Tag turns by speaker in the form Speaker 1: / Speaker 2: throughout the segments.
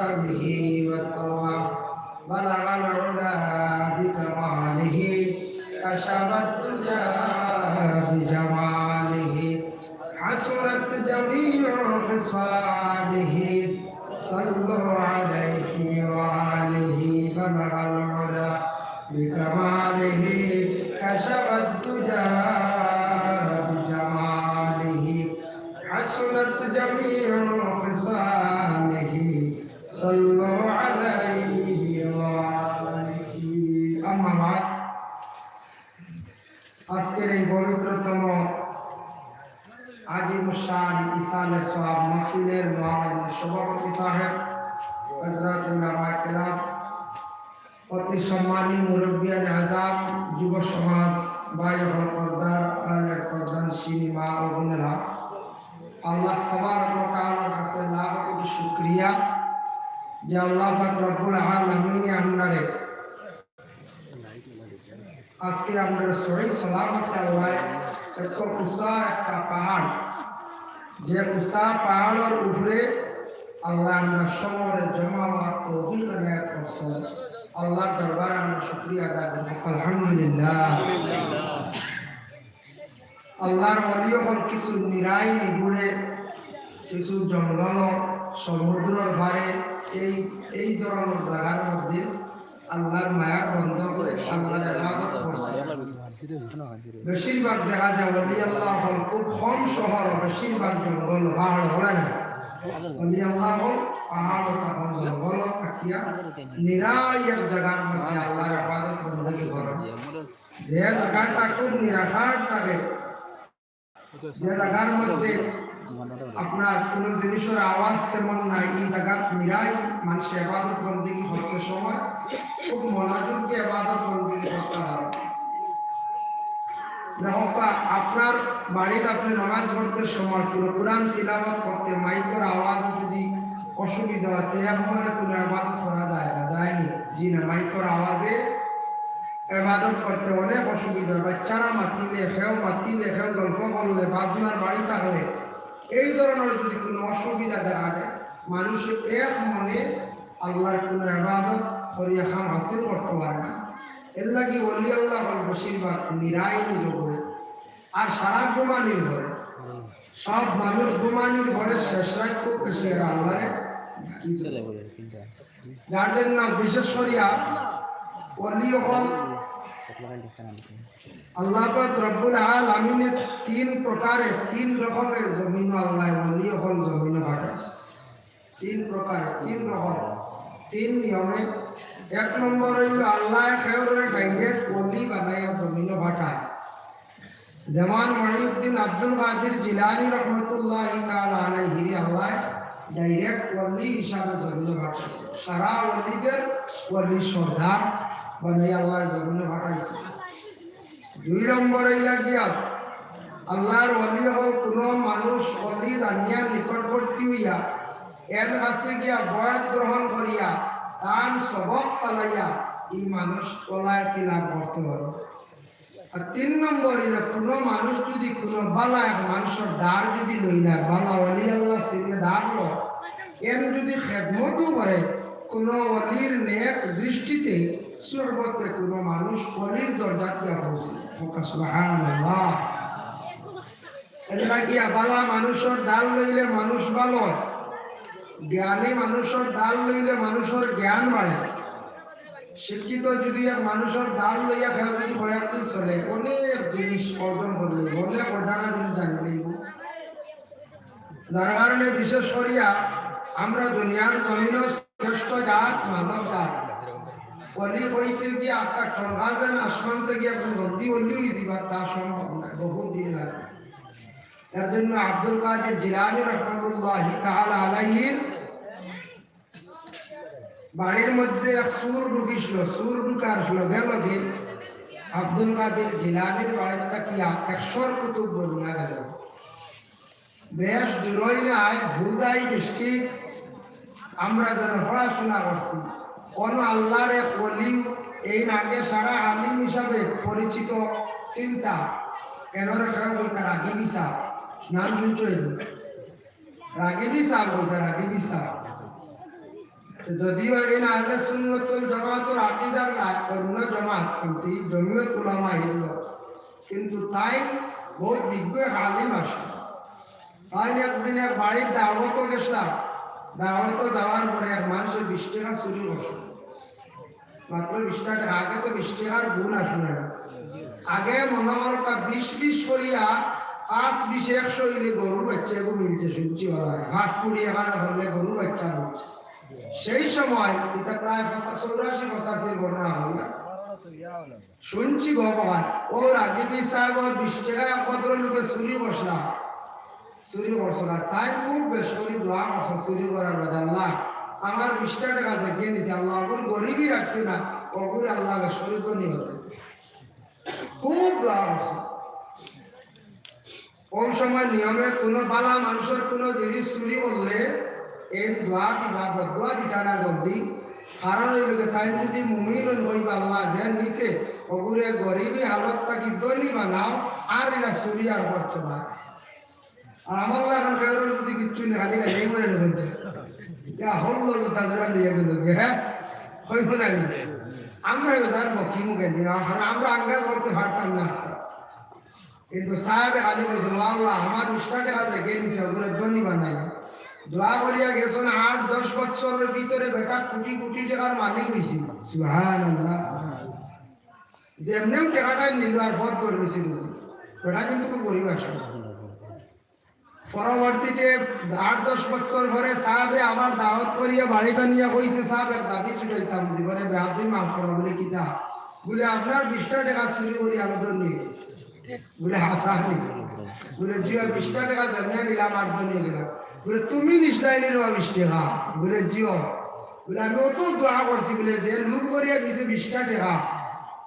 Speaker 1: به وسوى بلغ العلا بكماله كشف الدجى بجماله حسنت جميع خصاله صلوا عليه وآله بلغ العلا بكماله كشف الدجى بجماله حسنت جميع خصاله صلوا عليه وآله أما بعد আজকের এই পবিত্রতম আজিমুশান ইসালে সওয়াব মাহফিলের মহান সভাপতি সাহেব হযরত উলামায়ে কেরাম, অতি সম্মানী মুরব্বিয়ান আযম, যুব সমাজ, ভাই ও পর্দার আলের প্রধানশীল মা ও বোনেরা, আল্লাহ তাবারক ওয়া তাআলার কাছে লাখ কোটি শুকরিয়া যে আল্লাহ পাক রব্বুল আলামিন আমরারে আজকে আমরা সহি সালামত আল্লাহ এত উঁচা একটা পাহাড়, যে উঁচা পাহাড়ের উপরে আল্লাহ আমরা সমরে জমা হওয়ার তৌফিক আনায়াত করছেন। আল্লাহর দরবারে আমরা শুকরিয়া আদায় করি, আলহামদুলিল্লাহ। আল্লাহর ওলি হল কিছু নিরাই নিগুড়ে, কিছু জঙ্গল, সমুদ্রের ধারে, এই ধরনের জায়গার মধ্যে আল্লাহর মায়া বন্ধ করে আল্লাহর ইবাদত করছে। বেশিরভাগ দেখা যায় ওলি আল্লাহ হল খুব কম শহর, বেশিরভাগ জঙ্গল পাহাড় হলে না। ওলি আল্লাহ হল পাহাড় তখন জঙ্গল থাকিয়া নিরাই এক জায়গার মধ্যে আল্লাহর ইবাদত বন্দী করে। যে জায়গাটা খুব নিরাকার থাকে, যে জায়গার মধ্যে আপনার কোন জিনিসের আওয়াজ তেমন নাই, এই জায়গা নিরাই মানুষের ইবাদত বন্দী করতে সময় খুব মনোযোগ দিয়ে ইবাদত বন্দী করতে হয়। দেখো আপনার বাড়িতে আপনি নামাজ পড়তে সময় কোনো কোরআন তিলাওয়াত করতে মাইকের আওয়াজ যদি অসুবিধা হয়, তেমন কোনো ইবাদত করা যায় না, যায়নি জি না। মাইকের আওয়াজে ইবাদত করতে অনেক অসুবিধা হয়। বাচ্চারা মাতিলে খেও গল্প করলে, বাজনার বাড়ি থাকলে, এই ধরনের যদি কোনো অসুবিধা দেখা যায়, মানুষের এক মনে আল্লাহর কোনো ইবাদত করিয়া খাম হাসিল করতে পারে না। এর লাগি ওলি আল্লাহ হল বেশিরভাগ নিরাই নিজ করে, আর সারা ঘুমানির ঘরে, সব মানুষ ঘুমানির ঘরে শেষ রাত খুব বেশি আল্লাহ। যার জন্য বিশেষ করিয়া ওলি হল আল্লাহ পাক রব্বুল আলামিনের তিন রকমের জমিন আল্লাহ ওলি হল জমিন পাঠাইছে। তিন রকম, তিন নিয়মে। এক নম্বর হইল আল্লাহ খেয়রে ডাইরেক্ট ওলি বানাইয়া জমিন পাঠায়। যেমন মঈনুদ্দিন আব্দুল কাদের জিলানী রহমতুল্লাহি তাআলা আলাইহি আল্লাহ ডাইরেক্ট ওলি হিসাবে জমিন পাঠাইছে। সারা ওলিদের ওলি সর্দার বানাইয়া আল্লাহ জমিন পাঠাইছে। দুই নম্বর হইলা গিয়া আল্লাহর ওলি হল কোনো মানুষ ওলি জানিয়া নিকটবর্তী হইয়া এর কাছে গিয়া বয়াত গ্রহণ করিয়া তার সবক চালাইয়া এই মানুষ ওলায়তি লাভ করতে পারে। আর তিন নম্বর হইলা কোনো মানুষ যদি কোনো বালা এক মানুষের দ্বার যদি লইলা বালা ওলি আল্লাহ সিনে দ্বার লো, এর যদি খেদমতও করে কোনো ওলির নেক দৃষ্টিতে সুরবতে কোনো মানুষ ওলির দরজা দিয়া পৌঁছে। সুবহানাল্লাহ। এটা কি বালা মানুষের দাল লইলে মানুষ ভালো, জ্ঞানী মানুষের দাল লইলে মানুষের জ্ঞান বাড়ে। শিক্ষিত যদি এক মানুষের দাল লইয়া ফেরত কয়েকদিন চলে, অনেক জিনিস অর্জন করলে, অনেক অজানা জিনিস জানলে। যার কারণে বিশেষ করিয়া আমরা দুনিয়ার জমিনের শ্রেষ্ঠ জাত মানব জাত। ওলি হইতে গিয়ে আপনার ঠনগাছেন আসমান থেকে এখন গলতি ওলি হয়ে যাবার তা সম্ভব নয়, বহু দিন লাগবে। এর জন্য আব্দুল কাদের জিলানী রাহমাতুল্লাহি তাআলা আলাইহির বাড়ির মধ্যে এক সুর ঢুকিছিল, সুর ঢুকার লগে লগে আব্দুল কাদের জিলানীর বাড়ির তাকিয়া 100 কুতুব বন্যা গেল। বেশ দূরই নাই, হুজাই ডিস্ট্রিক্ট। আমরা যেন পড়াশোনা করছি, কোন আল্লাহর এক ওলি এই আগে সারা আলিম হিসাবে পরিচিত চিন্তা এনরে কেউ বলতে রাগিবি সাহ, নাম শুনছো? রাগিবি সাহ বলতে, রাগিবি সাহ যদিও এই আহলে সুন্নাত ওয়াল জামাতের আকীদার না অন্য জামাত কিন্তু জমিয়ত উলামা হিন্দ কিন্তু তাই বহুত বিজ্ঞ আলিম আসে তাই একদিন এক বাড়ির দাওয়াত গেছিলাম দাওয়াত যাওয়ার পরে এক মানুষের 20 টাকা চুরি করছে মাত্র 20 টাকা আগে তো 20 টাকার গুণ আসে না আগে মনে হয় 20 করিয়া 5 20 100 হইলে গরুর বাচ্চা এগো মিলতে শুনছি ওরা 5 এখানে হলে গরুর বাচ্চা বলছে সেই সময় এটা প্রায় 84-85 ঘটনা হইয়া শুনছি ভগবান ও রাজীব সাহেব 20 টাকা ভদ্র লোকে চুরি বসলাম চুরি বসলা তাই খুব বেশি দোয়া করছে চুরি করার বাদে আল্লাহ আমার 20 টাকা দেখিয়ে দিতে আল্লাহ ওগুলো গরিবই রাখবে না ওগুলো আল্লাহ বেশি তো নিয়ে হতে খুব দোয়া করছে ওই সময় নিয়মে কোনো বালা মানুষের কোনো জিনিস চুরি করলে এই দোয়া দিবা বদুয়া দিতা না জলদি কারণ ওই লোকে তাই যদি মুমিন হই আল্লাহ যে নিচে ওগুলো গরিবী হালত থাকি দলি বানাও আর এরা চুরি আর করতে না আর আমার এখন কারোর যদি কিচ্ছু নেই খালি এই মনে নেবেন হল তাদের দিয়ে গেল হ্যাঁ হইব না আমরা তার বকি মুখে আমরা আজ্ঞা করতে পারতাম না কিন্তু সাহেব আলী বলছিল আল্লাহ আমার 20 টাকা দেখে দিছে ওগুলো ধনী বানাই দোয়া করিয়া গেছেন 8-10 বছরের ভিতরে বেটা কোটি কোটি টাকার মালিক হয়েছি সুবহানাল্লাহ যেমনিও টাকাটা নিল আর ভোট করেছিল বেটা কিন্তু খুব গরিব আসে পরবর্তীতে 8-10 বছর পরে সাহেবে আমার দাওয়াত করিয়া বাড়িতে নিয়ে কইছে সাহেব এক দাবি ছুটাইতাম জীবনে বেহাতুই মাফ করো বলে কিতা বলে আপনার 20 টাকা চুরি করি আমি ধনী বলে হাসানি বলে জিও 20 টাকা জমিয়ে নিলাম আর ধনী গেলাম বলে তুমি নিশ্চয় নিলো 20 টাকা বলে জিও বলে আমি অত দোয়া করছি বলে যে লুট করিয়া দিছে 20 টাকা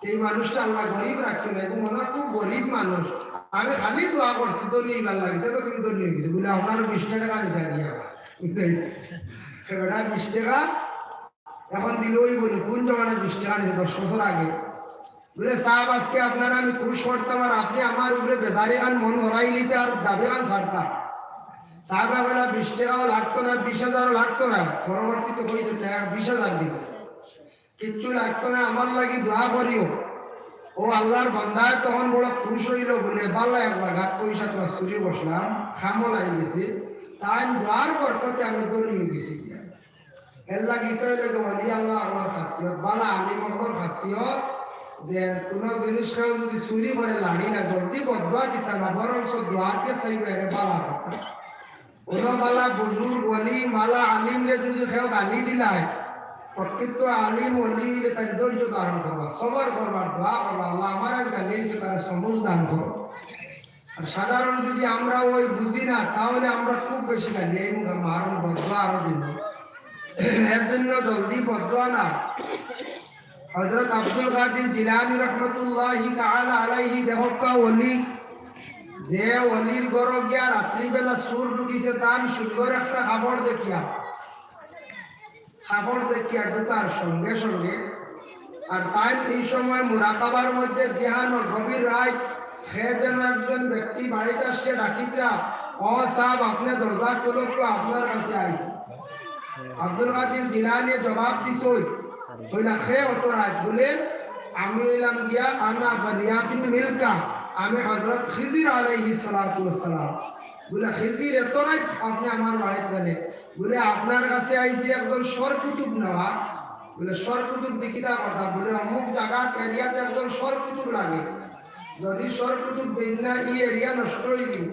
Speaker 1: এই মানুষটা আল্লাহ গরিব রাখছে না এবং ওনার খুব গরিব মানুষ আমি খালি দোয়া করছি তো নিয়ে গেল লাগে তো তুমি তো নিয়ে গেছি বলে আপনার 20 টাকা নিতে গিয়া সেটা 20 টাকা এখন দিল ওই বলি কোন জমানে 20 টাকা নিতে 10 বছর আগে বলে সাহেব আজকে আপনারা আমি খুশ করতাম আর আপনি আমার উপরে বেজারি গান মন ভরাই নিতে আর দাবি গান ছাড়তাম সাহেব বলে 20 টাকাও লাগতো না 20,000ও লাগতো না পরবর্তীতে হয়েছে 20,000 দিকে কিচ্ছু লাগতো না আমার লাগি দোয়া করিও ও আল্লাহর বান্দায় তখন বড় খুশ হইল বলে বাল্লা এক জায়গা পয়সা তোমার চুরি বসলাম খামো লাগি গেছে তাই দোয়ার বরকতে আমি দৌড়ি গেছি এর লাগি তো বলি আল্লাহ আমার খাসিয়ত বালা আলী মহর খাসিয়ত যে কোনো জিনিস কেউ যদি চুরি করে লাড়ি না জলদি বদুয়া দিতা না বরং দোয়াকে সেই বেড়ে বালা কথা কোনো বালা বুজুর্গ বলি মালা আলিমরে যদি কেউ গালি দিলায় প্রকৃত আলিম অলি তার ধৈর্য ধারণ করবা সবর করবার দোয়া করবা আল্লাহ আমার গালিয়েছে তারা সমুজ দান করো আর সাধারণ যদি আমরা ওই বুঝি না তাহলে আমরা খুব বেশি গালি এই মারণ বদুয়া আরো দিন এর জন্য জলদি বদুয়া না হযরত আব্দুল কাদের জিলানী রাহমাতুল্লাহি তাআলা আলাইহি দেহকা ওলি যে ওলির ঘর গিয়া রাত্রিবেলা সুর ঢুকিছে তার সুন্দর একটা খবর দেখিয়া ঢুকার সঙ্গে সঙ্গে আর তাই এই সময় মুরাকাবার মধ্যে ধ্যান ও গভীর রাত সে যেন একজন ব্যক্তি বাড়িতে আসছে ডাকিতরা ও সাহেব আপনি দরজা খুলো তো আপনার কাছে আইছে আব্দুল কাদের জিলানী জবাব দিছে ওইলা খে অত রাত বলে আমি এলাম গিয়া আনা বানিয়াবিন মিলকা আমি হযরত খিজির আলাইহিস সালাতু ওয়াস সালাম বলে খিজির এত রাত আপনি আমার বাড়িতে গেলে বলে আপনার কাছে আইছি একজন সরকুতুব নেওয়া বলে সরকুতুব দেখিতা কথা বলে অমুক জায়গার এরিয়াতে একজন সরকুতুব লাগে যদি সরকুতুব দেন না এই এরিয়া নষ্ট হয়ে যাবে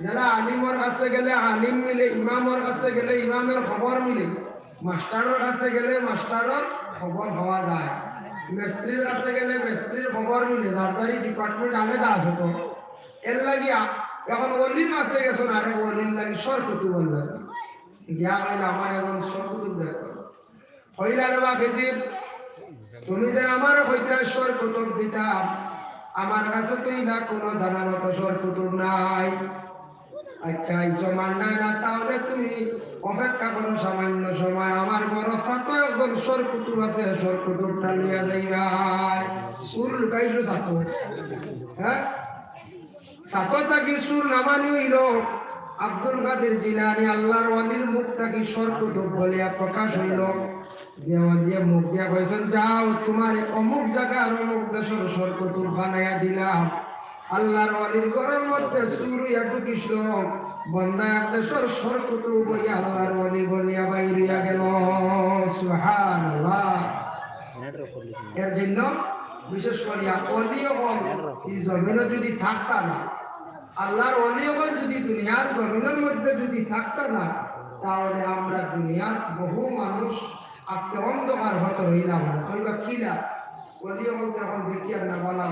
Speaker 1: যারা আলিমর কাছে গেলে আলিম মিলে ইমামর কাছে গেলে ইমামের খবর মিলে মাস্টারের কাছে গেলে মাস্টারের খবর হওয়া যায় মিস্ত্রির কাছে গেলে মিস্ত্রির খবর মিলে যার ডিপার্টমেন্ট আলাদা আছে তো এর লাগিয়া এখন অলির কাছে গেছো না আরে অলির লাগে সরকুতুব বলবে গিয়া হইলে আমার এখন সরকুতুব দেখো হইলা রে বা খেজির তুমি যে আমার হইতাশ্বর কুতুব দিতা আমার কাছে তুই না কোনো জানার মতো সরকুতুব নাই আচ্ছা এই জমান নাই না তাহলে তুমি অপেক্ষা করো সামান্য সময় আমার বড় ছাত্র একজন সরকুতুব আছে সরকুতুবটা নিয়ে যাইবা সুর লুকাইলো ছাত্র হ্যাঁ ছাত্র থাকি সুর নামানি হইল আব্দুল কাদের জিলানী আল্লাহর ওয়ালির মুখটা কি সর্বদূর বলিয়া প্রকাশ হইল। যে মুখ দিয়া কইছেন যাও তোমার অমুক জায়গার অমুক দেশের সর্বদূর বানাইয়া দিলাম। আল্লাহর ওয়ালির ঘরের মধ্যে সুরিয়া ঢুকিছিল, বন্দা দেশের সর্বদূর বইয়া আল্লাহর ওয়ালি বলিয়া বাইরিয়া গেল। সুবহানাল্লাহ। এর জন্য বিশেষ করিয়া অলিও এই জমিনে যদি থাকতা না, আল্লাহর অলিয়গণ যদি দুনিয়ার জমিনের মধ্যে যদি থাকতো না, তাহলে আমরা দুনিয়ার বহু মানুষ আজকে অন্ধকার হতে হইলাম না। হইবা কিলা অলিয়গণ এখন দেখি আর না বলা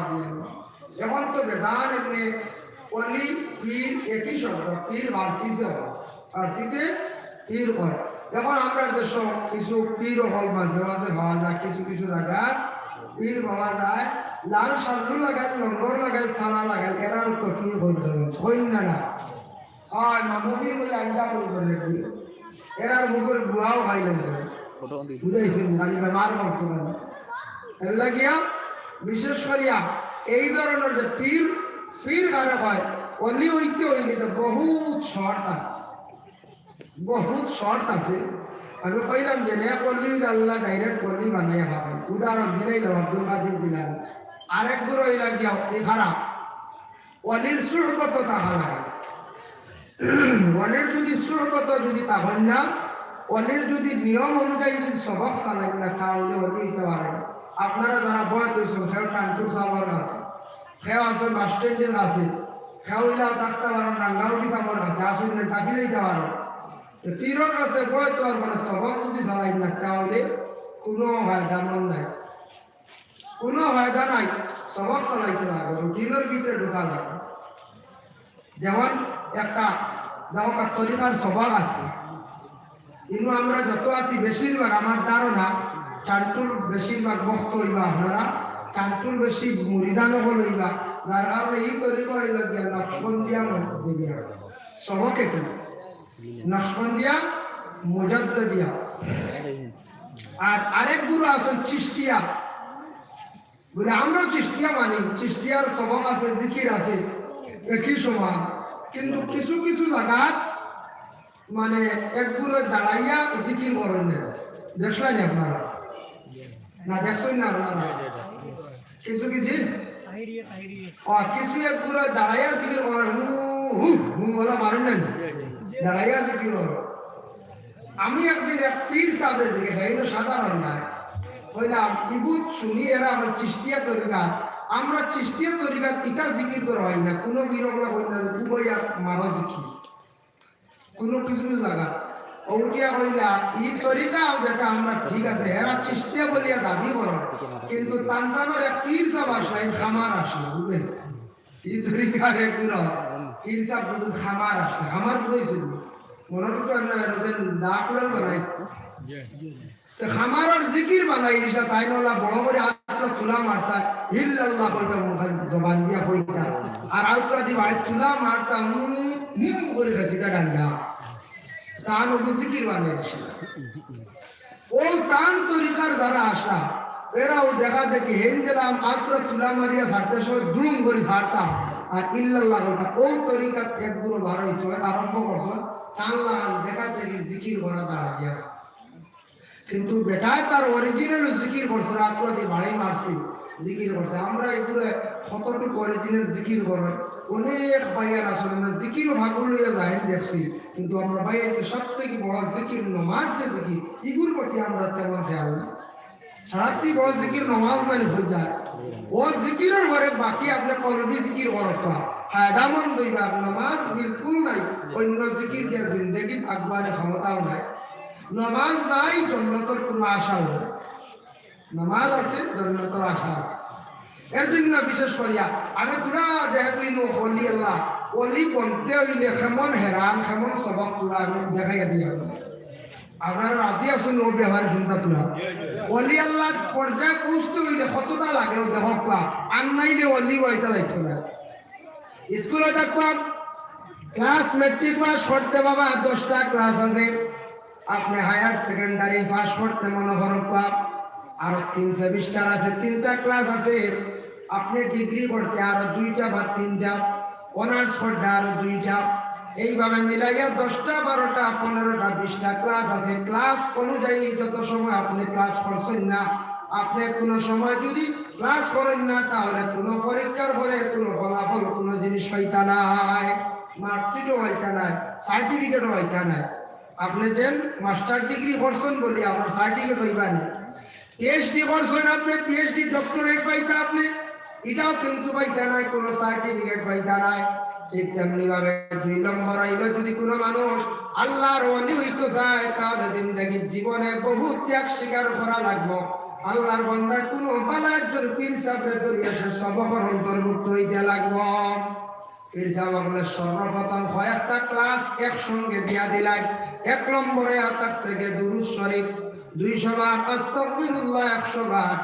Speaker 1: এখন তো বেজান এমনি অলি পীর একই শব্দ, পীর ফার্সিতে হয়, ফার্সিতে পীর হয়। এখন আমরা দেশ কিছু পীর হল মাঝে মাঝে পাওয়া যায়, কিছু কিছু জায়গায় পীর পাওয়া যায় লাল শালু লাগাই, লঙ্গর লাগাই, থালা লাগাই, এরা কঠিন করতে হবে হইন না না হয় মামুবির বলে আইজা করে এরার মুখের বুয়াও খাইলেন বুঝাইছেন খালি মার করতে পারে। এর লাগিয়া বিশেষ করিয়া এই ধরনের যে পীর পীর কারে হয় অলি হইতে হইলে তো বহুত শর্ট আছে, বহুত শর্ট আছে। আমি কইলাম যে অলি আল্লাহ ডাইরেক্ট অলি বানিয়ে খাবেন। উদাহরণ দিলেই আব্দুল কাদের জিলানী। আরেক গুলো হইলা গিয়া এই খারাপ অলির সুরগত তাহা লাগে। অলির যদি সুরগত যদি তাহন না, অলির যদি নিয়ম অনুযায়ী যদি সবক চালেন না, তাহলে অলি হইতে পারে না। আপনারা যারা বয়স হয়েছেন সেও কানপুর সাগর আছে, সেও আসেন বাস স্ট্যান্ডের আছে, সেও হইলাও থাকতে পারেন রাঙ্গাউলি সাগর আছে, আসেন থাকি দিতে পারেন। পীরের কাছে বয়স মানে সবক যদি চালাই না, তাহলে কোনো ফায়দা মন নাই, কোনো ফায়দা নাই। সবক চালাইতে লাগে, রুটিনের ভিতরে ঢোকা লাগে। যেমন একটা তরিকার স্বভাব আছে, কিন্তু আমরা যত আছি বেশিরভাগ আমার ধারণা কান্টুর বেশিরভাগ বক্ত হইবা, আপনারা কান্টুর বেশি মুরিদানো হইবা, যার কারণে এই তরিকা হইল গিয়া নকশবন্দিয়া দিয়া সবকে কি নকশবন্দিয়া মুজাদ্দিদিয়া। আর আরেক গুরু আছেন চিশতিয়া, বলে আমরা চিশতিয়া মানি, চিশতিয়ার সবক আছে, জিকির আছে একই সমান, কিন্তু কিছু কিছু জায়গা মানে একগুলো দাঁড়াইয়া জিকির করেন না। দেখলেন আপনারা না? দেখছেন না আপনারা? কিছু কিছু কিছু একগুলো দাঁড়াইয়া জিকির করেন, ওরা মারেন না, দাঁড়াইয়া জিকির করেন। আমি একদিন এক পীর সাহেবের দিকে যাই, সাধারণ না হইলাম ইবুত শুনি এরা আমার চিশতিয়া তরিকা, আমরা চিশতিয়া তরিকা ইটা জিকির করা হয় না, কোনো বিরকলা হই না দুবইয়া মারো জিকির কোনো কিছু জায়গা ওটিয়া হইলা এই তরিকা যেটা আমরা ঠিক আছে এরা চিশতিয়া বলিয়া দাবি করো, কিন্তু টানটানোর এক পীর সাহেব আসলে খামার আসলে বুঝেছে এই তরিকার এগুলো পীর সাহেব শুধু খামার আসলে আমার বুঝেছিল মনে তো না করে বানাই খামারের জিকির বানাই দিছা, তাই নলা বড় বড় আত্মা তুলা মারতা হিল্লাল্লাহ কইতা মুখে জবান দিয়া কইতা, আর আত্মা দি বাড়ি তুলা মারতা করে খাসিটা ডান্ডা তান ওকে জিকির বানাই দিছে। ও তান তরিকার যারা আসা এরাও দেখা দেখি হেন গেলাম আত্মা তুলা মারিয়া ছাড়তে সময় দুম করে ছাড়তাম, আর ইল্লাল্লাহ কইতা ও তরিকা এক গুলো বারো সময় আরম্ভ করছো টান লাগান দেখা দেখি জিকির করা দাঁড়াইয়া, কিন্তু বেটায় তার অরিজিনাল জিকির করছে, রাত্রে দিয়ে বাড়ি মারছি জিকির করছে। আমরা এগুলো কতটুকু অরিজিনাল জিকির করে অনেক ভাইয়ার আসলে আমরা জিকির ভাগুল লইয়া যাই দেখছি, কিন্তু আমরা ভাইয়াকে সব থেকে বড় জিকির নমাজ যে জিকির এগুলোর প্রতি আমরা তেমন খেয়াল না। সারাটি বড় জিকির নমাজ মানে হয়ে যায়, ও জিকিরের ঘরে বাকি আপনার কলবি জিকির করবা ফায়দামন্দ হইবা, নমাজ বিলকুল নাই, অন্য জিকির দিয়ে জিন্দগি আগবানের ক্ষমতাও নাই। নামাজ নাই জন্নতর কোনো আশাও নেই, নামাজ আছে জন্নতর আশা আছে। এর জন্য বিশেষ করিয়া আমি পুরা যেহেতু হলি আল্লাহ অলি বলতে হইলে কেমন হেরান কেমন সবক তোলা আমি দেখাইয়া দিই আপনারা রাজি আসুন ও ব্যবহার চিন্তা তোলা অলি আল্লাহ পর্যায়ে পৌঁছতে হইলে কতটা লাগে ও দেখ পা আর নাইলে অলি ওইটা লাগতো না। স্কুলে দেখলাম ক্লাস মেট্রিক পাস করতে বাবা 10টা ক্লাস আছে, আপনি হায়ার সেকেন্ডারি পাস করতে মনে করেন আরো 3 সেমিস্টার আছে, 3টা ক্লাস আছে, আপনি ডিগ্রি করতে আরো 2টা বা 3টা, অনার্স করতে আরো 2টা, এইভাবে মিলাইয়া 10টা 12টা 15টা 20টা ক্লাস আছে। ক্লাস অনুযায়ী যত সময় আপনি ক্লাস করছেন না, আপনি কোনো সময় যদি ক্লাস করেন না, তাহলে কোনো পরীক্ষার পরে কোনো ফলাফল কোনো জিনিস হইতা নাই, মার্কশিটও হইতা নাই, সার্টিফিকেটও হইতা নাই। আপনি যে মাস্টার ডিগ্রি করছেন বলি আপনার সার্টিফিকেট হইবা না, পিএইচডি করছেন আপনি, পিএইচডি ডক্টরেট পাইতা আপনি, এটাও কিন্তু পাইতা নাই, কোনো সার্টিফিকেট পাইতা নাই। ঠিক তেমনি ভাবে 2 নম্বর হইল, যদি কোনো মানুষ আল্লাহর ওলি হইতে চায়, তাহলে জিন্দেগির জীবনে বহু ত্যাগ স্বীকার করা লাগবে। আল্লাহর বান্দা কোন বালা একজন পীর সাহেবের জড়িয়ে সবকর অন্তর্ভুক্ত হইতে লাগবে। পীর সাহেব বলে সর্বপ্রথম কয়েকটা ক্লাস একসঙ্গে দিয়া দিলাই। 1 নম্বরে আতাক থেকে দুরূদ শরীফ 200 বার, আস্তাগফিরুল্লাহ 100 বার।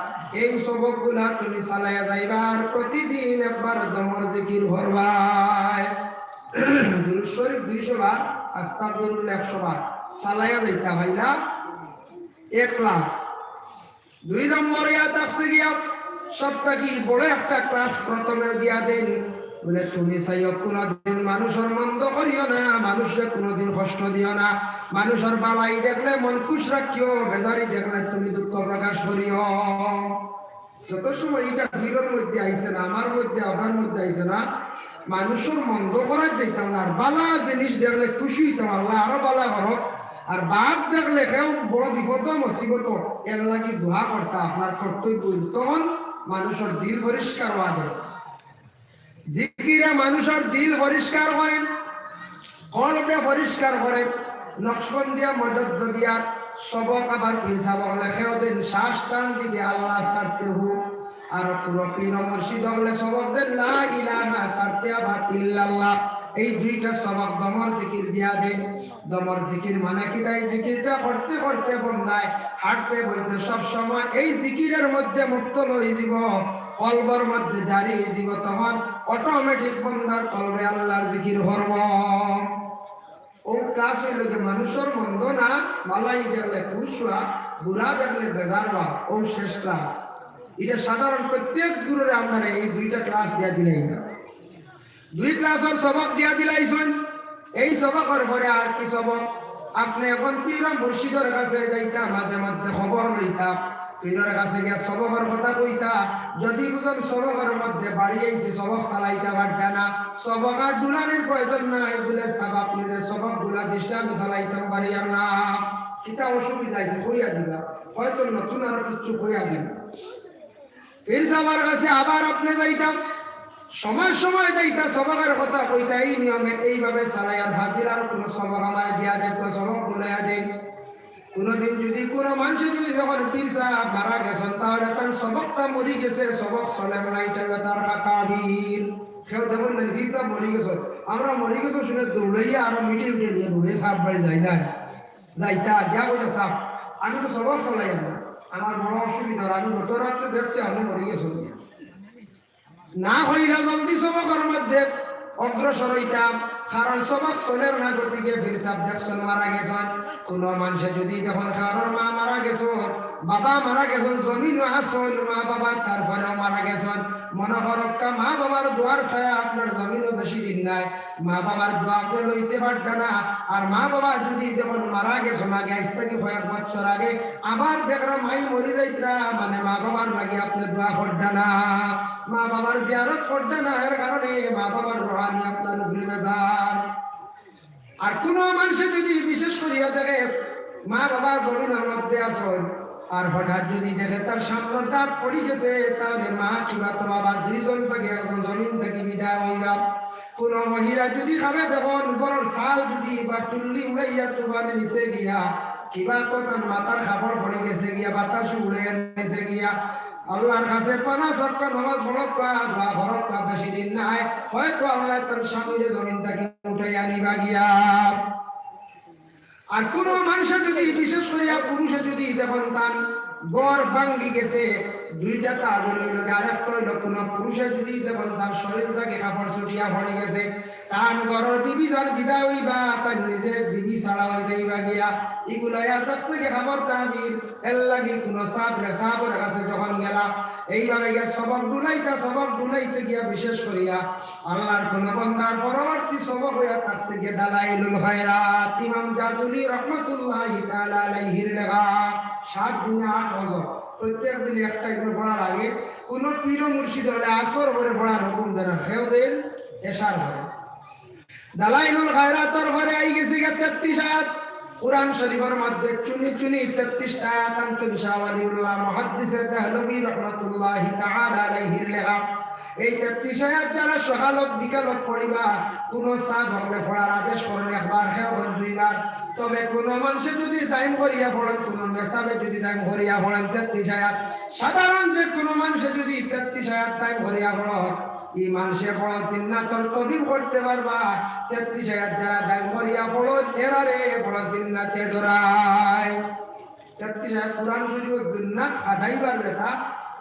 Speaker 1: এই সবকগুলা তুমি চালাইয়া যাইবা, আর প্রতিদিন একবার দমর জিকির করবাই। দুরূদ শরীফ 200 বার, আস্তাগফিরুল্লাহ 100 বার চালাইয়া যাইতা ভাইলা 1 ক্লাস। 2 নম্বরে আতাকছে গিয়া সপ্তাহে বড় একটা ক্লাস প্রথমে দিয়া দেন, বলে তুমি চাইও কোনদিন মানুষের মন্দ করিও না, মানুষের কোনদিন কষ্ট দিও না, মানুষের বালাই দেখলে মন খুশ রাখিও, বেজারি দেখলে তুমি দুঃখ প্রকাশ করিও। যত সময় এটা ভিড়ের মধ্যে আইছে না, আমার মধ্যে আপনার মধ্যে আইছে না, মানুষের মন্দ করার যাইতাম না, আর বালা জিনিস দেখলে খুশি হইতাম, আল্লাহ আরো বালা করো। আর বাপ দেখলে কেউ বড় বিপদ মুসিবত এর লাগি দোয়া করতা, আপনার কর্তব্য। তখন মানুষের দিল পরিষ্কার হওয়া যায়। জিকিরে মানুষের দিল পরিষ্কার করেন, কলবে পরিষ্কার করে। নকশবন্দিয়া মদত দিয়া সবক আবার পিসাব লেখেও দেন, শ্বাস টান দিদি আল্লাহ ছাড়তে হোক। আর পুরো পীর মুর্শিদ হলে সবক দেন লা ইলাহা ছাড়তে আবার ইল্লাল্লাহ। এই 2টা সবক দমর জিকির দিয়া দেন। দমর জিকির মানে কি? তাই জিকিরটা করতে করতে বন্ধায় হাঁটতে বইতে সব সময় এই জিকিরের মধ্যে মুক্ত হয়ে যাব, কলবর মধ্যে জারি হয়ে যাব। তখন অটোমেটিক বন্ধার কলবে আল্লাহর জিকির করব। ও ক্লাস হইল যে মানুষের মন্দ না, মালাই দেখলে পুরুষরা, বুড়া দেখলে বেজারবা, ও শেষ ক্লাস। এটা সাধারণ প্রত্যেক দূরের আমরা এই 2টা ক্লাস দিয়া দিলাই না। 2 ক্লাসের সবক দিয়া দিলাইছেন। এই সবকের পরে আর কি সবক? আপনি এখন পীর মুর্শিদের কাছে যাইতা, মাঝে মাঝে খবর লইতা, পীরের কাছে গিয়া সবকের কথা কইতা। যদি বুঝেন সবকের মধ্যে বাড়ি আইছে, সবক চালাইতে পারতা না, সবক আর ডুলানের প্রয়োজন নাই বলে সাব আপনি যে সবক গুলা দৃষ্টান্ত চালাইতে পারি আর না, এটা অসুবিধা আছে, কইয়া দিলা, হয়তো নতুন আর কিছু কইয়া দিলা। পীর সাহেবের কাছে আবার আপনি যাইতাম, সময় সময় যাইতা, সবকের কথা কইতা। এই নিয়মে এইভাবে চালাই। আর হাজির আর কোনো সবক আমার দিয়া দেয়, সবক বলাইয়া দেয়। কোনদিন যদি কোনো মানুষ যদি যখন পীর সাহেব মারা গেছেন, তাহলে তার সবকটা মরি গেছে, সবক চলে না, এটা তার কথা দিন। কেউ দেখুন না পীর সাহেব মরি গেছ, আমরা মরি গেছো শুনে দৌড়াইয়া আরো মিটিং উঠে নিয়ে দৌড়ে সাপ বাড়ি যাই না, যাইতা যা বলে সাপ আমি তো সবক চলাই না, আমার বড় অসুবিধা, আমি গত রাত্রে দেখছি আমি মরি গেছো না হইলা জলদি সবকের মধ্যে অগ্রসর হইতাম। কারণ সবক চলের না গতিকে পীর সাহেব দেখছেন মারা গেছেন। কোন মানুষে যদি যখন কারোর মা মারা গেছেন, বাবা মারা গেছেন, জমিন আসল মা বাবা, তারপরেও মারা গেছেন, মনে হরক্কা মা বাবার দোয়ার ছায়া আপনার জমিনও বেশি দিন নাই, মা বাবার দোয়া করে লইতে পারত না। আর মা বাবা যদি যখন মারা গেছেন আগে, আজ থেকে কয়েক বছর আগে, আবার দেখলাম মাই মরি যাইতরা, মানে মা বাবার লাগে আপনি দোয়া করতে না, মা বাবার জিয়ারত করতে না, এর কারণে মা বাবার রোহানি আপনার ভুলে যান। আর কোন মানুষে যদি বিশেষ করিয়া দেখে মা বাবা জমিনের মধ্যে আসেন, আর হঠাৎ যদি দেখে তার সামনে তার পড়ি গেছে, তাহলে মা কিবা তো আবার 2 জন থেকে এখন জমিন থেকে বিদায় হইবা। কোন মহিলা যদি খাবে দেখুন গরুর ছাল যদি বা টুল্লি উড়াইয়া তুবানে নিচে গিয়া, কিবা তো তার মাথার কাপড় পড়ে গেছে গিয়া, বাতাস উড়ে গেছে গিয়া, আল্লাহর কাছে 50 ওয়াক্ত নামাজ পড়বা, দোয়া করবা, বেশি দিন নাই হয়তো আল্লাহ তার স্বামীর জমিন থেকে উঠে আনিবা গিয়া। আর কোন মানুষের যদি বিশেষ করিয়া পুরুষে যদি দেখুন তার গড় ভাঙ্গি গেছে, 2টা তার হইল, আর একটা হইল কোন পুরুষের যদি দেখুন তার শরীর থেকে কাপড় ছুটিয়া পড়ে গেছে, তার গড়ের বিবি যার বিদায় হইবা, তার নিজে বিবি ছাড়া হয়ে যাইবা গিয়া, এগুলা আর কাছ থেকে খবর তামির এর লাগি কোনো সাহাবের কাছে যখন গেলা এইভাবে গিয়া সবক ডুলাইতে গিয়া বিশেষ করিয়া আল্লাহর কোন বান্দার পরবর্তী সবক হইয়া কাছ থেকে দালাইলুল খায়রাত ইমাম জাজুলি রহমাতুল্লাহি তাআলা আলাইহির লেখা 7 দিনে 8 ওয়াজ প্রত্যেক দিন একটা করে পড়া লাগে কোন পীর মুর্শিদ হলে আসর করে পড়ার হুকুম দেন খেও দেন এশার হয় দালাইলুল খায়রাতের ঘরে আই গেছে 33 আয়াত কুরআন শরীফের মধ্যে চুনি 33 আয়াত আনচল্লিশ ওয়ালিউল্লাহ মুহাদ্দিসে দেহলভী রাহমাতুল্লাহি তাআলা আলাইহির লেখা এই 33 আয়াত যারা সকালত বিকালত পড়িবা কোন সাহাব হলে পড়ার আদেশ করেন একবার হেও দুইবার তবে কোন মানুষে যদি টাইম করিয়া পড়েন কোন মেসাবে যদি টাইম করিয়া পড়েন 33 আয়াত সাধারণ যে কোন মানুষে যদি 33 আয়াত টাইম করিয়া পড়েন এই মানুষে পড়ো জিন্নাতুল কবির করতে পারবা 33 আয়াত যারা টাইম করিয়া পড়ো এরারে বড় জিন্নাতে ডরায় 33 আয়াত কুরআন শরীফ জিন্নাত আদাইবার লেখা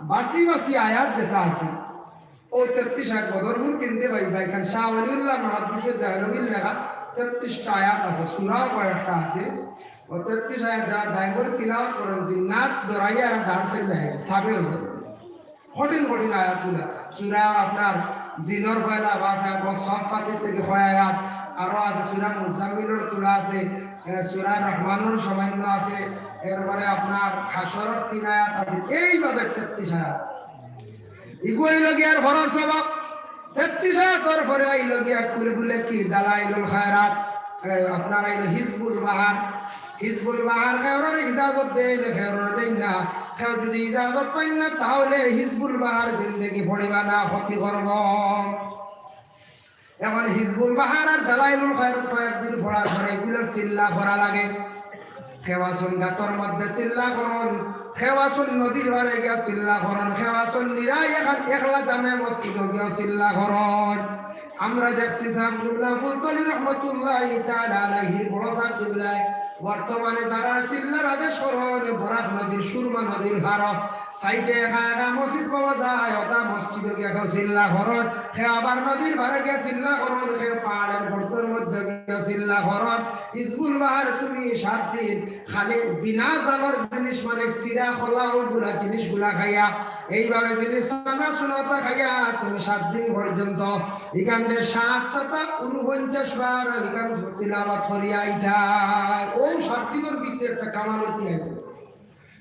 Speaker 1: বাসি আয়াত যেটা আছে ও 33 আয়াত বদরপুর কিনতে ভাই কারণ শাহ ওয়ালিউল্লাহ মুহাদ্দিসে দেহলভীর লেখা 33 আয়াত আছে সূরা কয়েকটা আছে ও 33 আয়াত যারা টাইম করে তিলাওয়াত করেন জিন্নাত ডরাইয়া আর ডারতে যায় থাকবে কঠিন আয়াতগুলা সূরা আপনার জিনর পয়লা ভাষা সব পাখির থেকে হয় আয়াত আরো আছে সূরা মুজাম্মিলের তুলা আছে সূরা রহমানুর সামান্য আছে এরপরে আপনার হাসরের 3 আয়াত আছে এইভাবে 33 আয়াত ইগুই লগিয়ার ভরস সবক 33 আয়াতের পরে আই লগিয়া কুলে কি দালাইলুল খায়রাত আপনার আইলো হিজবুল বাহার খেওরের ইজাজত দেয় খেওরের দেয় না কেউ যদি ইজাজত পাই না তাহলে হিজবুল বাহার জিন্দেগি পড়িবা না ক্ষতি করব এখন হিজবুল বাহার আর দালাইলুল খায়রাত কয়েকদিন পড়ার পরে এগুলোর চিল্লা করা লাগে খেওয়াসুন গাতর মধ্যে চিল্লা করুন খেওয়াসুন নদীর বারে গিয়া চিল্লা করুন খেওয়াসুন নিরাই একলা জামে মসজিদ গিয়া চিল্লা করুন আমরা দেখছি সাহেবুল্লাহ ফুলতলি রহমাতুল্লাহি তাআলা আলাইহি বড় সাহেবুল্লাহ বর্তমানে যারা চিল্লার আদেশ করুন বরাক নদীর সুরমা নদীর ধারা সাইডে একা মসজিদ পাওয়া যায় ওটা মসজিদে গিয়ে চিল্লা করুন সে আবার নদীর ধারে গিয়ে চিল্লা করুন সে পাহাড়ের গর্তের মধ্যে গিয়ে চিল্লা করুন হিজবুল বাহার তুমি 7 দিন খালি বিনা জামার জিনিস মানে সিরা খোলা ওগুলা জিনিসগুলা খাইয়া এইভাবে যদি সাদা সুনতা খাইয়া তুমি 7 দিন পর্যন্ত এখানে 749 বার এখানে তিলাওয়াত করিয়া আইতায় ও 7 দিনের ভিতরে একটা কামাল হইছে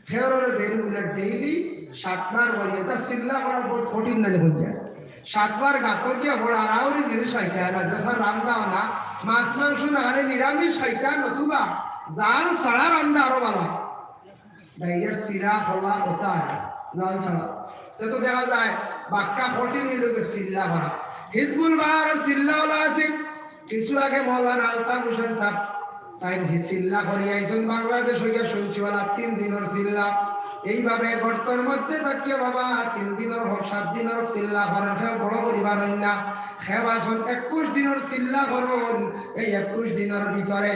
Speaker 1: খেওরের বেরুগুলা ডেইলি 7 বার করিয়া তা চিল্লা করা বহুত কঠিন না হয়ে যায় 7 বার গাতো দিয়ে বড় আরাউরি জিনিস খাইতে হয় না যেসা রান্না না মাছ মাংস না হলে নিরামিষ খাইতে নতুবা জাল ছাড়া রান্না আরো ভালো ডাইরেক্ট সিরা খোলা ওটা লাল ছাড়া তো দেখা যায় বাক্কা কঠিন হইলে চিল্লা করা হিজবুল বাহার চিল্লাওয়ালা আছে কিছু আগে মৌলানা আলতাফ হোসেন সাহেব তাই চিল্লা করি আইসন বাংলাদেশ হইয়া শুনছিওয়ালা 3 দিনের চিল্লা এইভাবে গর্তের মধ্যে থাকিয়া বাবা 3 দিনের 7 দিনের চিল্লা করেন বড় পরিবার হইন না খেবাসন 21 দিনের চিল্লা করুন এই 21 দিনের ভিতরে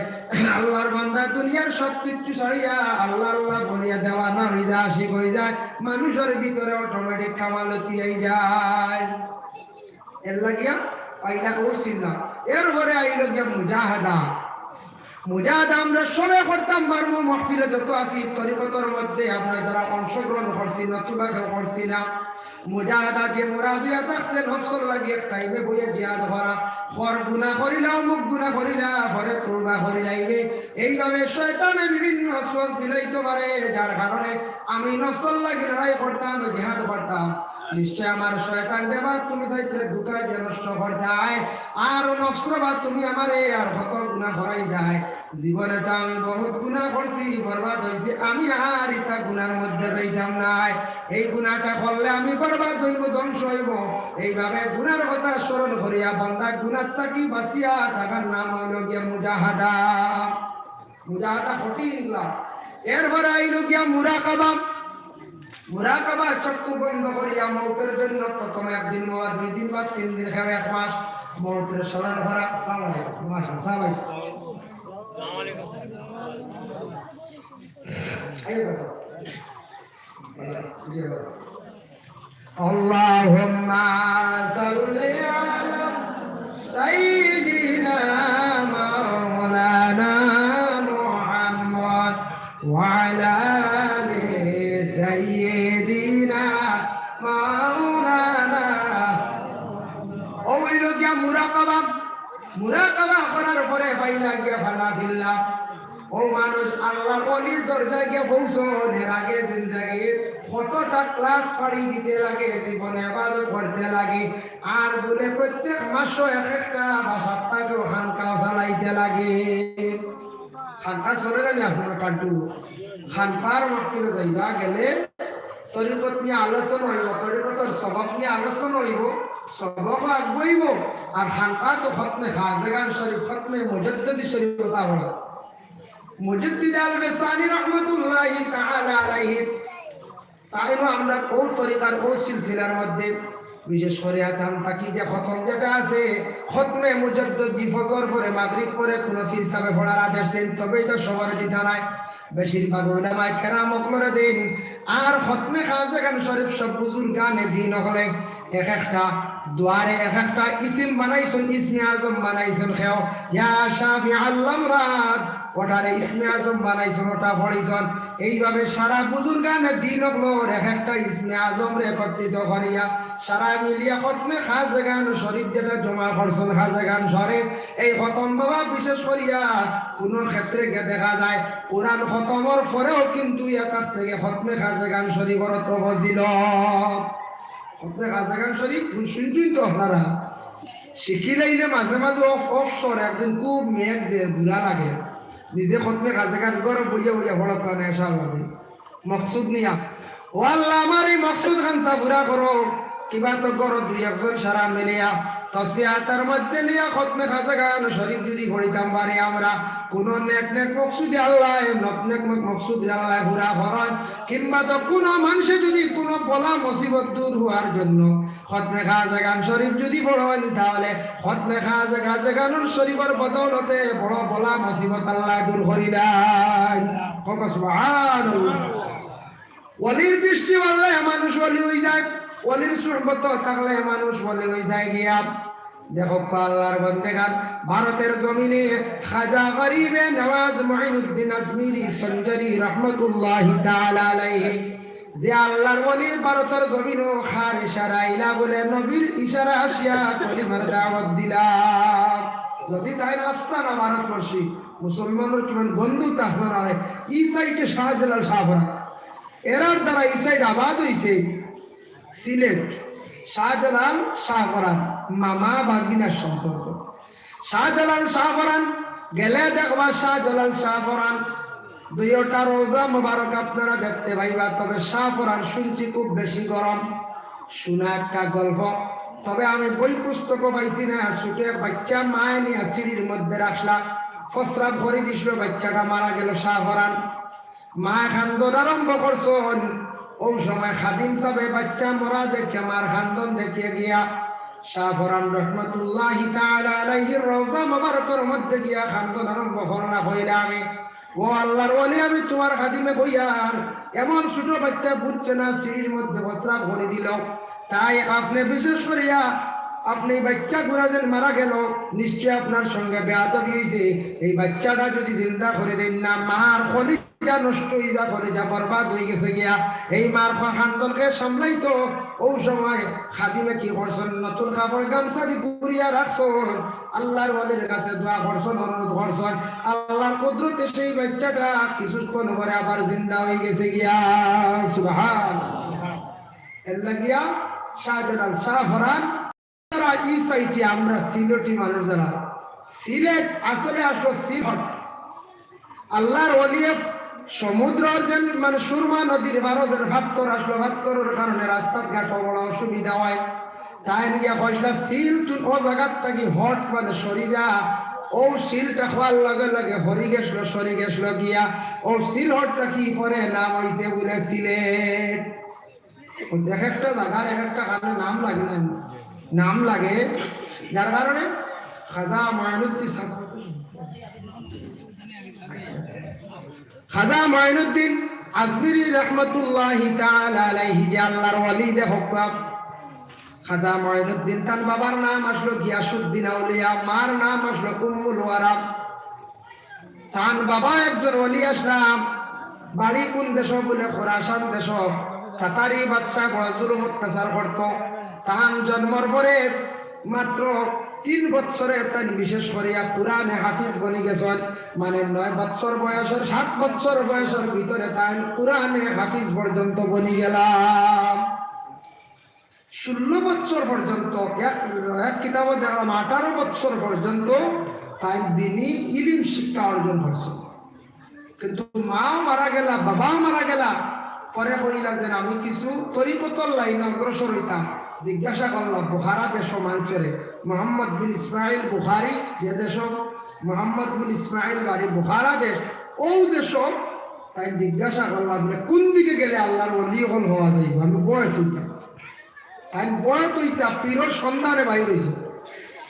Speaker 1: আল্লাহর বান্দা দুনিয়ার সব কিছু ছাড়িয়া আল্লাহ বলিয়া দেওয়া না হয়ে যায় আশিক হয়ে যায় মানুষের ভিতরে অটোমেটিক কামালতি হয়ে যায় এর লাগিয়া পাইলা করছিল না এরপরে আইল গিয়া মুজাহাদা আমরা সবে করতাম মারমু মাহফিলে যত আছি তরিকতর মধ্যে আমরা যারা অংশগ্রহণ করছি নতুবা করছি না মুজাহাদা যে মুরাদিয়া থাকছে নফসর লাগি এক টাইমে বইয়া জিয়াদ করা হর গুনাহ করিলা মুখ গুনাহ করিলা ঘরে তওবা করি যাইবে এইভাবে শয়তানে বিভিন্ন অসওয়াস দিলাইতে পারে যার কারণে আমি নফসর লাগি লড়াই করতাম জিহাদ করতাম নিশ্চয় আমার শয়তান দেবা তুমি চাইতে ঢুকাই যে নষ্ট করে যায় আর নফসরবা তুমি আমারে আর কত গুনাহ করাই যায় জীবনে তো আমি বহুত গুনাহ করছি বরবাদ হইছি আমি আর ইতা গুনার মধ্যে যাইতাম নাই এই গুনাহটা করলে আমি বরবাদ হইব ধ্বংস হইব এইভাবে গুনার কথা স্মরণ করিয়া বান্দা গুনার থাকি বাঁচিয়া থাকার নাম হইল গিয়া মুজাহাদা কঠিন এরপরে আইল গিয়া মুরাকাবা চক্ষু বন্ধ করিয়া মৌতের জন্য প্রথম 1 দিন 2 দিন বা 3 দিন খেয়ে 1 মাস মৌতের স্মরণ করা আল্লাহুম্মা সাল্লি আলা সাইয়্যিদিনা মাওলানা মুহাম্মদ সাইয়্যিদিনা মাওলানা ওই লোকিয়া মুরাকাবা করার পরে পাইলা গিয়া ফানা ফিল্লা ও মানুষ আল্লাহর ওলির দরজায় গিয়ে পৌঁছনের আগে জিন্দেগির কতটা ক্লাস পাড়ি দিতে লাগে, জীবনে ইবাদত করতে লাগে, আর বলে প্রত্যেক মাসে একটা বা সপ্তাহেও খানকা চালাইতে লাগে। খানকা চলে না আপনার কান্টু খানকার মাটিতে যাইবা গেলে তরিকত নিয়ে আলোচনা হইব, তরিকতের স্বভাব নিয়ে আলোচনা হইব, সবক আগবইব, আর খানকা তো খতমে খাজগান শরীফ খতমে মুজাদ্দিদি শরীফ কথা বলা মুজাদ্দিদ আল-গাসানি রাহমাতুল্লাহি তাআলা আলাইহি। তাইও আমরা কোন তরিকার কোন সিলসিলার মধ্যে বিশেষ করে আতাম তাকি যে খতম যেটা আছে খতমে মুজাদ্দিদি ফজর পরে মাগরিব পরে কোন হিসাবে পড়ার আদেশ দেন, তবেই তো সবার দিতে নাই। বেশিরভাগ উলামায়ে কেরাম করে দেন। আর খতমে খাজগান শরীফ সব বুজুর্গানে দিন হলে এক একটা দুয়ারে এক একটা ইসিম বানাইছেন, ইসমে আজম বানাইছেন, খেও ইয়া শাফিআল আমরাদ ওটারে ইসমে আজম বানাইছেন, ওটা পড়িছেন। এইভাবে সারা বুজুর্গানে দিন হলো এক একটা ইসমে আজম রে একত্রিত করিয়া সারা মিলিয়া খতমে খাজগান শরীফ যেটা জমা করছেন খাজগান শরীফ, এই খতম বাবা বিশেষ করিয়া কোন ক্ষেত্রে দেখা যায় কোরআন খতমের পরেও কিন্তু এর কাছ থেকে খতমে খাজগান শরীফের তো ফজিলত। খতমে খাজগান শরীফ শুনছেন তো আপনারা, শিখিলাইলে মাঝে মাঝে অবসর একদিন খুব মেঘ দিয়ে বুড়া লাগে, নিজে খতমে খাজগান করে বইয়া বইয়া হড়ক কানে স্বাভাবিক মকসুদ নিয়া ও আল্লাহ আমার এই মকসুদ খানটা পুরা করো। কিবা তো করো দুই একজন সারা মিলিয়া তসবিহ হাতের মধ্যে নিয়া খতমে খাজগান শরীফ যদি পড়িতাম পারি আমরা কোন নেক নেক মকসুদ আল্লাহ নেক মকসুদ আল্লাহ পুরা করেন, কিংবা তো কোন মানুষে যদি কোন বলা মুসিবত দূর হওয়ার জন্য খতমে খাজগান শরীফ যদি পড়েন, তাহলে খতমে খাজগান শরীফের বদৌলতে বড় বলা মুসিবত আল্লাহ দূর করিলেন। সুবহানাল্লাহ। ওলির দৃষ্টি আল্লাহ মানুষ ওলি হয়ে যায়, ওলির সুহবত থাকলে মানুষ ওলি হয়ে যায় গিয়া। দেখো আল্লাহর বন্দেগান ভারতের জমিনে খাজা গরিবে নওয়াজ মুঈনুদ্দিন আজমিরি সঞ্জরি রাহমাতুল্লাহি তাআলা আলাইহি যে আল্লাহর ওলি ভারতের জমিনও খার ইশারা ইলা বলে নবীর ইশারা আসিয়া কলিমার দাওয়াত দিলাম। যদি তাই রাস্তা না ভারতবর্ষী মুসলমানের কেমন বন্ধু তাহলে আরে এই সাইডে শাহজালাল শাহরা এরার দ্বারা এই সাইড আবাদ হয়েছে সিলেট শাহজালাল শাহফরান মামা বাগিনার সম্পর্ক। শাহজালাল শাহফরান গেলে দেখবা শাহজালাল শাহফরান দুইটা রোজা মোবারক আপনারা দেখতে পাইবা। তবে শাহফরান শুনছি খুব বেশি গরম, শোনা একটা গল্প, তবে আমি বই পুস্তকও পাইছি না। ছুটে বাচ্চা মায় নিয়ে সিঁড়ির মধ্যে রাখলা, ফসরা ভরে দিছিল, বাচ্চাটা মারা গেল শাহফরান। মা খান্দন আরম্ভ করছেন, ওই সময় খাদিম সাহেব বাচ্চা মরা দেখে মার খান্দন দেখিয়ে গিয়া শাহফরান রহমতুল্লাহি তাআলা আলাইহি রওজা মুবারকের মধ্যে গিয়া খান্দন আরম্ভ করনা হইলে আমি ও আল্লাহর ওলি আমি তোমার খাদিমে বইয়ার এমন ছোট বাচ্চা বুঝছে না, সিঁড়ির মধ্যে বস্ত্রা ভরে দিল। তাই আপনি বিশেষ করিয়া আপনি বাচ্চা গুড়াদের মারা গেল, নিশ্চয় আপনার সঙ্গে বেয়াদবি হয়েছে। এই বাচ্চাটা যদি চিন্তা করে দেন না, মার কলিজা নষ্ট হয়ে যা, কলিজা বরবাদ হয়ে গেছে গিয়া। এই মার খান্দনকে সামলাইতো ওই সময় খাদিমে কি করছেন, নতুন কাপড় গামছা দিয়ে পুরিয়া রাখছেন, আল্লাহর ওলির কাছে দোয়া করছেন, অনুরোধ করছেন। আল্লাহর কুদরতে সেই বাচ্চাটা কিছুক্ষণ পরে আবার জিন্দা হয়ে গেছে গিয়া। সুবহানাল্লাহ। এর লাগিয়া শাহজালাল শাহফরান আমরা সিলেটি মানুষ যারা সিলেট আসলে আসলো সিলেট আল্লাহর ওলিয়ে সমুদ্র যেন মানে সুরমা নদীর ভারতের ভাত্তর আসলো, ভাত্তরের কারণে রাস্তাঘাট বড় অসুবিধা হয়। তাই নিয়ে কইলা সিল তুই ও জায়গার থাকি হট মানে সরি যা, ও সিলটা খাওয়ার লগে লগে হরি গেছিল সরি গেছিল গিয়া ও সিল হটটা কি করে নাম হয়েছে বলে সিলেট। এক একটা জায়গার এক একটা কারণে নাম লাগে না, নাম লাগে যার কারণে খাজা মাইনুদ্দিন আজমিরি রহমতুল্লাহি তাআলা আলাইহি যে আল্লাহর ওলি দেখো খাজা মাইনুদ্দিন, তার বাবার নাম আসলো গিয়াসউদ্দিন আউলিয়া, মার নাম আসলো উম্মুল ওয়ারা। তার বাবা একজন ওলি আসলাম, বাড়ি কোন দেশ বলে খোরাসান দেশ তাতারি বাদশা বড় জুলুম অত্যাচার করত তাহান জন্মর পরে মাত্র 3 বছরে তাই বিশেষ করিয়া কোরআনে হাফিজ বনি গেছেন মানে 9 বছর বয়সের 7 বছর বয়সের ভিতরে তাই কোরআনে হাফিজ পর্যন্ত বনি গেলাম 16 বছর পর্যন্ত এক কিতাবে দেখলাম 18 বছর পর্যন্ত তাই দিনই ইলম শিক্ষা অর্জন করছে কিন্তু মা মারা গেলা বাবা মারা গেলা পরে বলিলা যে আমি কিছু তরিকতর লাইন অগ্রসর হইতাম জিজ্ঞাসা করলাম বুখারা দেশ মানুষের মোহাম্মদ বিন ইসমাইল বুখারি যে দেশ মোহাম্মদ বিন ইসমাইল বাড়ি বুখারা দেশ ও দেশ তাই জিজ্ঞাসা করলাম কোন দিকে গেলে আল্লাহর ওলি হল হওয়া যাইব আমি বয় তুইতাম তাই বয় তুইতা পীরের সন্ধানে বাইর হইছে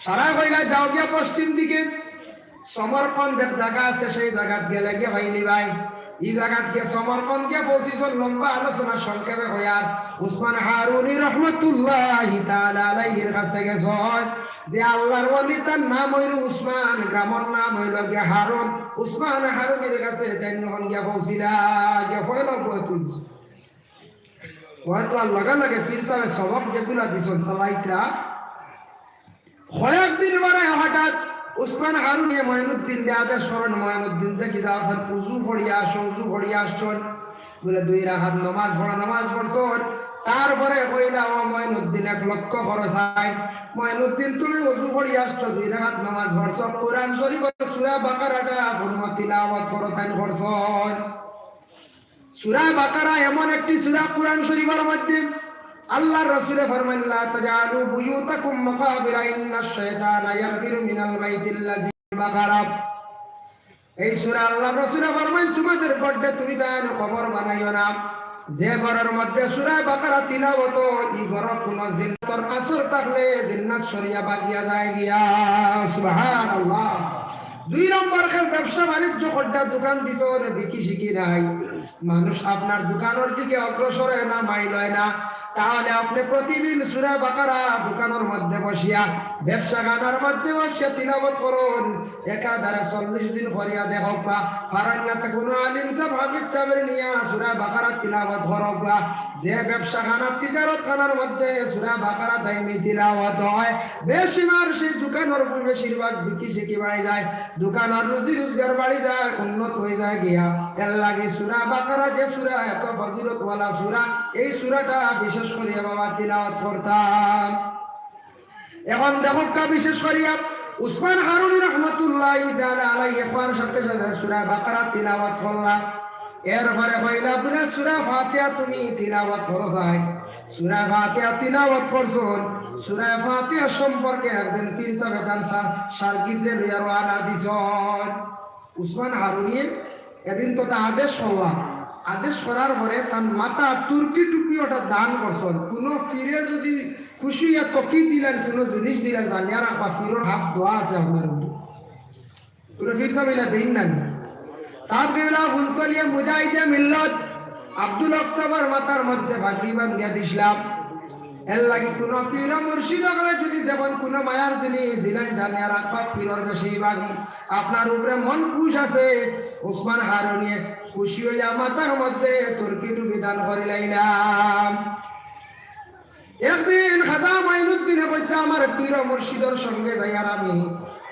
Speaker 1: সারা কইলা যাও গিয়া পশ্চিম দিকে সমরকন্দের জায়গা আছে সেই জায়গাত গেলে গিয়ে ভাইনি ভাই এই জায়গাত গিয়ে সমরকন্দ গিয়ে পৌঁছিস লম্বা আলোচনা সংক্ষেপে হইয়ার উসমান হারুনি রহমতুল্লাহি তাআলা আলাইহির কাছে গেছে যে আল্লাহর ওলি তার নাম হইল উসমান গ্রামের নাম হইল গিয়ে হারুন উসমান হারুনির কাছে জান্নহন গিয়া পৌঁছিলা গিয়ে হইল বই তুলছে হয়তো আর লাগা লাগে পীর সাহেব সবক যেগুলা দিছেন সালাইটা কয়েকদিন পরে হঠাৎ উসমান হারুন মঈনুদ্দিন আদেশ করেন মঈনুদ্দিন দেখি যাও স্যার উজু করিয়া আসছেন বলে 2 রাকাত নামাজ পড়ছন তারপরে কইলা ও মঈনুদ্দিন 1 লক্ষ খরচ হয় মঈনুদ্দিন তুমি উজু করিয়া আসছো 2 রাকাত নামাজ পড়ছো কোরআন শরীফ সূরা বাকারাটা তিলাওয়াত করতেন করছন সূরা বাকারা এমন একটি সূরা কোরআন শরীফের মধ্যে আল্লাহর রাসূল ফরমান লা তাজআলু বুয়ুতাকুম মাকাবিরা ইন্নাশ শাইতানা ইয়ারবিরু মিনাল বাইতিল্লাযী বাকারা এই সূরা আল্লাহর রাসূল ফরমান তোমাদের গড়ে তুমি যেন কবর বানাইও না যে ঘরের মধ্যে সূরা বাকারা তিলাওয়াত এই ঘর কোন জিন্নাতের আসর থাকলে জিন্নাত সরিয়া বাগিয়া যায় গিয়া সুবহানাল্লাহ 2 নম্বর ব্যবসা বাণিজ্য করতে দোকান দিছো বিকি শিখি নাই মানুষ আপনার দোকানের দিকে অগ্রসর হয় না মাইল হয় না তাহলে আপনি প্রতিদিন সূরা বাকারা দোকানের মধ্যে বসিয়া ব্যবসা গানার মধ্যে বসিয়া তিলাওয়াত করুন একাধারে 40 দিন করিয়া দেখক বা ফারান্নাতে কোনো আলিম সাহেব হাফিজ সাহেবের নিয়া সূরা বাকারা তিলাওয়াত করক বা যে ব্যবসা গানার তিজারত খানার মধ্যে সূরা বাকারা দাইমি তিলাওয়াত হয় বেশিমার সেই দোকানের বেশিরভাগ বিক্রি শিখি বাড়ি যায় দোকানের রুজি রোজগার বাড়ি যায় উন্নত হয়ে যায় গিয়া এর লাগে সূরা বাকারা যে সূরা এত ফজিলত ওয়ালা সূরা এই সূরাটা বিশেষ করিয়া বাবা তিলাওয়াত করতাম এখন দেখো বিশেষ করিয়া উসমান হারুনি রহমতুল্লাহি তাআলা আলাইহি এর সাথে সূরা বাকারা তিলাওয়াত করলাম এরপরে কইলা বলে সূরা ফাতিহা তুমি তিলাওয়াত করো যায় সূরা ফাতিহা তিলাওয়াত করছন সূরা ফাতিহা সম্পর্কে একদিন পীর সাহেব কানসা শারকিতে লইয়া রওনা দিছন উসমান হারুনি এদিন তো আদেশ হওয়া আদেশ করার পরে তার মাথা তুর্কি টুপি ওটা দান করছেন কোনো পীরে যদি খুশি তকি দিলেন কোনো জিনিস দিলেন জানিয়া রাখবা পীরের হাত দোয়া আছে আপনার পুরো পীর সাহেব দিন না সাহেব গেলা ফুলতলিয়া মুজাহিদে মিল্লত আব্দুল হক সাহেবের মাথার মধ্যে ভাটি বান্ধিয়া দিছিলাম এর লাগি কোন পীর মুর্শিদ যদি দেখুন কোন মায়ার জিনিস দিলেন জানিয়া রাখবা পীরের বেশিরভাগ আপনার উপরে মন খুশ আছে উসমান হারুনি খুশি হইয়া মাথার মধ্যে তুর্কি টুপি দান করিলাম একদিন খাজা মাইনুদ্দিনে কইছে আমার পীর মুর্শিদের সঙ্গে যাইয়ার আমি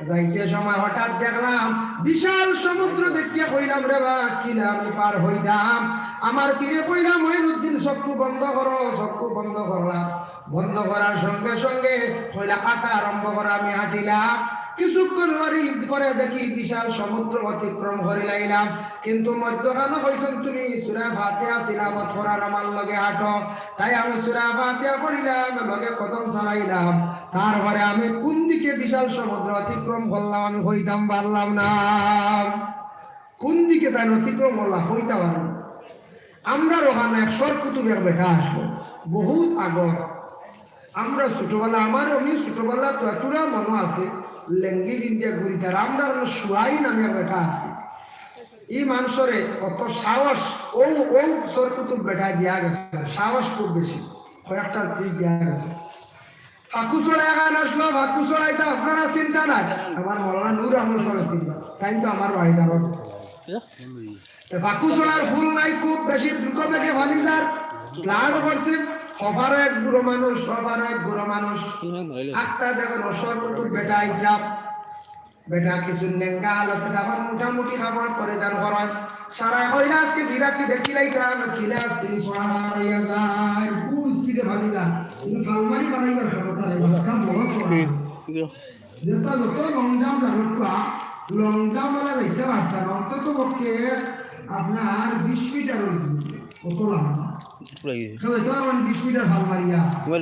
Speaker 1: যাইতে সময় হঠাৎ দেখলাম বিশাল সমুদ্র দেখিয়া কইলাম রে বা কিনা আমি পার হইলাম আমার পীরে কইলাম মাইনুদ্দিন চক্ষু বন্ধ করো চক্ষু বন্ধ করলাম বন্ধ করার সঙ্গে সঙ্গে কইলা হাঁটা আরম্ভ করা আমি হাঁটিলাম কিছুক্ষণ করে দেখি বিশাল সমুদ্র অতিক্রম করিলাম কিন্তু মধ্যখানে কইছেন তুমি সূরা ফাতিহা তিলাওয়াত করার আমার লগে হাঁটো তাই আমি সূরা ফাতিহা পড়িলাম লগে কদম চালাইলাম তারপরে আমি কোন দিকে বিশাল সমুদ্র অতিক্রম করলাম আমি হইতাম পারলাম না কোন দিকে তাই অতিক্রম করলাম হইতে পারলাম আমরা ওখানে একশোর কুতুবের বেটা আসবো বহুত আগর আমরা ছোটবেলা আমার আমি ছোটবেলা তো এতটা মনে আছে লেঙ্গি বিন্দিয়া ঘুরি তার আমরা সুয়াই নামে বেটা আছে এই মানুষরে কত সাহস ও ও সরকুতুব বেটা দিয়া গেছে সাহস খুব বেশি কয়েকটা দিক দিয়া গেছে ফাঁকু চড়াই গান আসলো ফাঁকু চড়াইতে আপনারা চিন্তা নাই আমার মৌলানা নূর আহমদ সবাই চিন্তা তাই তো আমার বাড়ি যাবো বাকু চলার ফুল নাই খুব বেশি দ্রুত বেগে ভালিদার প্লান করছে সবারও এক বুড়ো মানুষ সবারও এক বুড়ো মানুষ একটা দেখেন সর্বতুর বেটা ইজাব বেটা কিছু লেঙ্গা আলোতে আবার মোটামুটি খাবার করে যার খরচ সারা হইয়া আজকে বিরাটি দেখি লাইতাম খিলে আসতে সোয়া হইয়া যায় খুব স্পিডে ভালিদা কিন্তু কালমারি বানাইবার কথা রে বাচ্চা বড় সোয়া যেটা যত লংজাম জানুকা লংজাম বলে দেখতে পারতাম অন্তত পক্ষে আপনার 20 মিটার হয়েছে কত লম্বা খেলে তো আর 20 মিটার ভাল মারিয়া